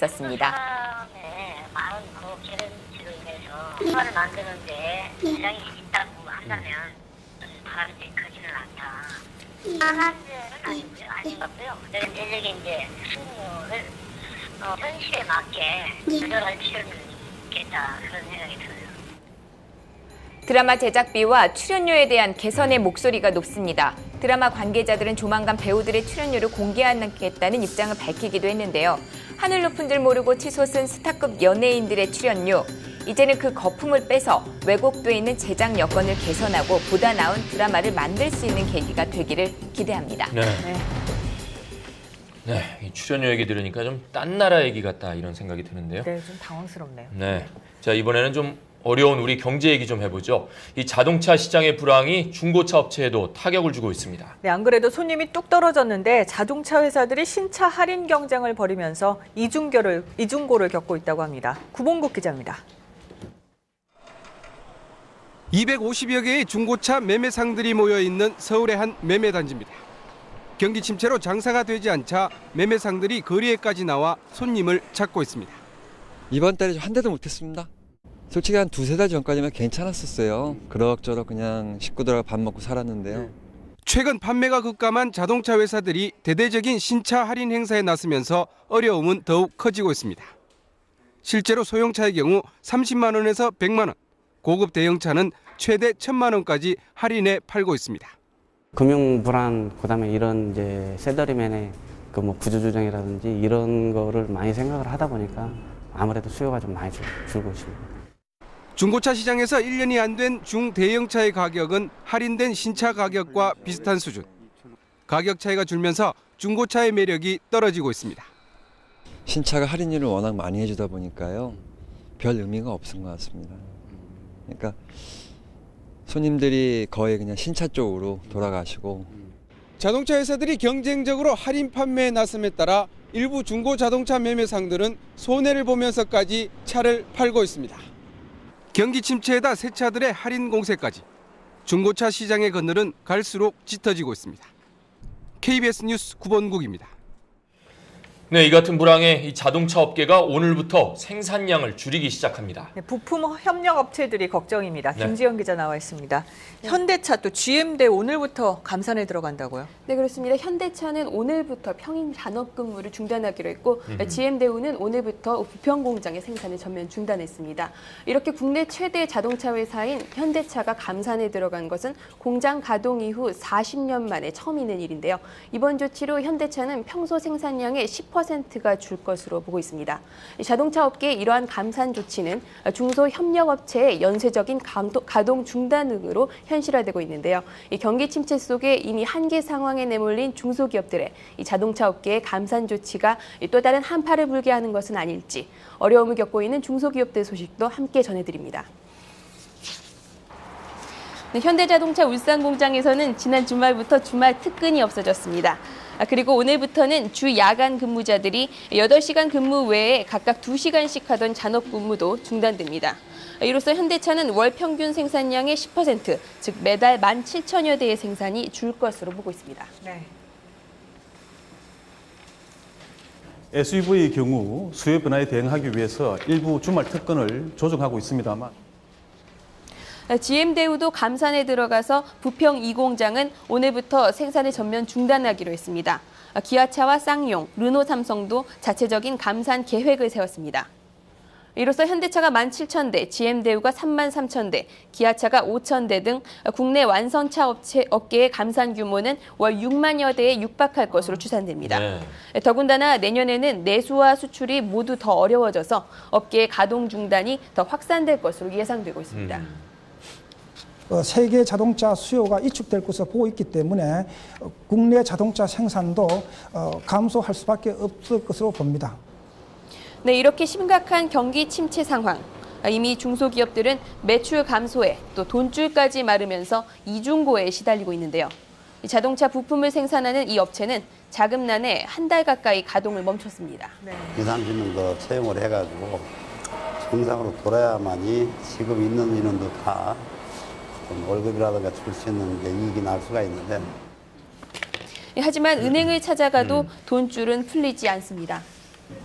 있었습니다. 사람의 많은 그 기름치로 인해서 수화를 만드는데 지장이 있다고 한다면 바람이 크지는 않다. 하나는 아니고요. 아닌 것 같고요. 일적인 이제 수요를 현실에 맞게 조절할 필요는 있겠다 그런 생각이 들어요. 드라마 제작비와 출연료에 대한 개선의 목소리가 높습니다. 드라마 관계자들은 조만간 배우들의 출연료를 공개하겠다는 입장을 밝히기도 했는데요. 하늘 높은 줄 모르고 치솟은 스타급 연예인들의 출연료. 이제는 그 거품을 빼서 왜곡돼 있는 제작 여건을 개선하고 보다 나은 드라마를 만들 수 있는 계기가 되기를 기대합니다. 네, 이 출연료 얘기 들으니까 좀 딴 나라 얘기 같다 이런 생각이 드는데요. 네, 좀 당황스럽네요. 네, 자 이번에는 좀 어려운 우리 경제 얘기 좀 해보죠. 이 자동차 시장의 불황이 중고차 업체에도 타격을 주고 있습니다. 네, 안 그래도 손님이 뚝 떨어졌는데 자동차 회사들이 신차 할인 경쟁을 벌이면서 이중고를 겪고 있다고 합니다. 구봉국 기자입니다. 250여 개의 중고차 매매상들이 모여있는 서울의 한 매매단지입니다. 경기 침체로 장사가 되지 않자 매매상들이 거리에까지 나와 손님을 찾고 있습니다. 이번 달에 한 대도 못했습니다. 솔직히 한 두세 달 전까지만 괜찮았었어요. 그럭저럭 그냥 식구들하고 밥 먹고 살았는데요. 최근 판매가 급감한 자동차 회사들이 대대적인 신차 할인 행사에 나서면서 어려움은 더욱 커지고 있습니다. 실제로 소형차의 경우 30만 원에서 100만 원, 고급 대형차는 최대 1,000만 원까지 할인해 팔고 있습니다. 금융 불안, 그다음에 이런 이제 셀러리맨의 그 뭐 구조조정이라든지 이런 거를 많이 생각을 하다 보니까 아무래도 수요가 좀 많이 줄고 있습니다. 중고차 시장에서 1년이 안 된 중대형차의 가격은 할인된 신차 가격과 비슷한 수준. 가격 차이가 줄면서 중고차의 매력이 떨어지고 있습니다. 신차가 할인율을 워낙 많이 해주다 보니까요. 별 의미가 없은 것 같습니다. 그러니까 손님들이 거의 그냥 신차 쪽으로 돌아가시고. 자동차 회사들이 경쟁적으로 할인 판매에 나섬에 따라 일부 중고 자동차 매매상들은 손해를 보면서까지 차를 팔고 있습니다. 경기 침체에다 새 차들의 할인 공세까지 중고차 시장의 그늘은 갈수록 짙어지고 있습니다. KBS 뉴스 구본국입니다. 네, 이 같은 불황에 이 자동차 업계가 오늘부터 생산량을 줄이기 시작합니다. 네, 부품 협력 업체들이 걱정입니다. 네. 김지영 기자 나와 있습니다. 현대차 또 GM대 오늘부터 감산에 들어간다고요? 네, 그렇습니다. 현대차는 오늘부터 평일 잔업 근무를 중단하기로 했고 GM대우는 오늘부터 부평 공장의 생산을 전면 중단했습니다. 이렇게 국내 최대 자동차 회사인 현대차가 감산에 들어간 것은 공장 가동 이후 40년 만에 처음 있는 일인데요. 이번 조치로 현대차는 평소 생산량의 10%가 줄 것으로 보고 있습니다. 자동차 업계의 이러한 감산 조치는 중소협력업체의 연쇄적인 가동 중단 등으로 현실화되고 있는데요. 이 경기 침체 속에 이미 한계 상황에 내몰린 중소기업들의 이 자동차 업계의 감산 조치가 또 다른 한파를 불게 하는 것은 아닐지 어려움을 겪고 있는 중소기업들 소식도 함께 전해드립니다. 네, 현대자동차 울산 공장에서는 지난 주말부터 주말 특근이 없어졌습니다. 그리고 오늘부터는 주 야간 근무자들이 8시간 근무 외에 각각 2시간씩 하던 잔업 근무도 중단됩니다. 이로써 현대차는 월 평균 생산량의 10%, 즉 매달 17,000여 대의 생산이 줄 것으로 보고 있습니다. 네. SUV의 경우 수요 변화에 대응하기 위해서 일부 주말 특근을 조정하고 있습니다만 GM대우도 감산에 들어가서 부평 2공장은 오늘부터 생산을 전면 중단하기로 했습니다. 기아차와 쌍용, 르노 삼성도 자체적인 감산 계획을 세웠습니다. 이로써 현대차가 17,000대, GM대우가 33,000대, 기아차가 5,000대 등 국내 완성차 업계의 감산 규모는 월 6만여 대에 육박할 것으로 추산됩니다. 네. 더군다나 내년에는 내수와 수출이 모두 더 어려워져서 업계의 가동 중단이 더 확산될 것으로 예상되고 있습니다. 세계 자동차 수요가 위축될 것으로 보고 있기 때문에 국내 자동차 생산도 감소할 수밖에 없을 것으로 봅니다. 네, 이렇게 심각한 경기 침체 상황. 이미 중소기업들은 매출 감소에 또 돈줄까지 마르면서 이중고에 시달리고 있는데요. 자동차 부품을 생산하는 이 업체는 자금난에 한 달 가까이 가동을 멈췄습니다. 네. 20-30년 더 채용을 해가지고 정상으로 돌아야만이 지금 있는 인원도 다 월급이라든가 줄 수 있는 이익이 날 수가 있는데. 하지만 은행을 찾아가도 돈줄은 풀리지 않습니다.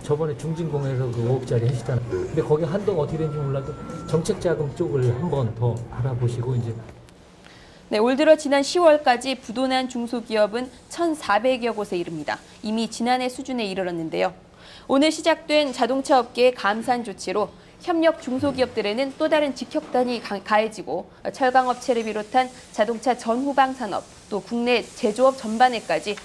저번에 중진공에서 그 5억짜리 하시잖아요. 근데 거기 한도가 어떻게 되는지 몰라도 정책자금 쪽을 한 번 더 알아보시고 이제. 네, 올 들어 지난 10월까지 부도난 중소기업은 1,400여 곳에 이릅니다. 이미 지난해 수준에 이르렀는데요. 오늘 시작된 자동차 업계의 감산 조치로 협력 중소기업들에는 또 다른 직격탄이 가해지고 철강업체를 비롯한 자동차 전후방 산업 또 국내 제조업 전반에까지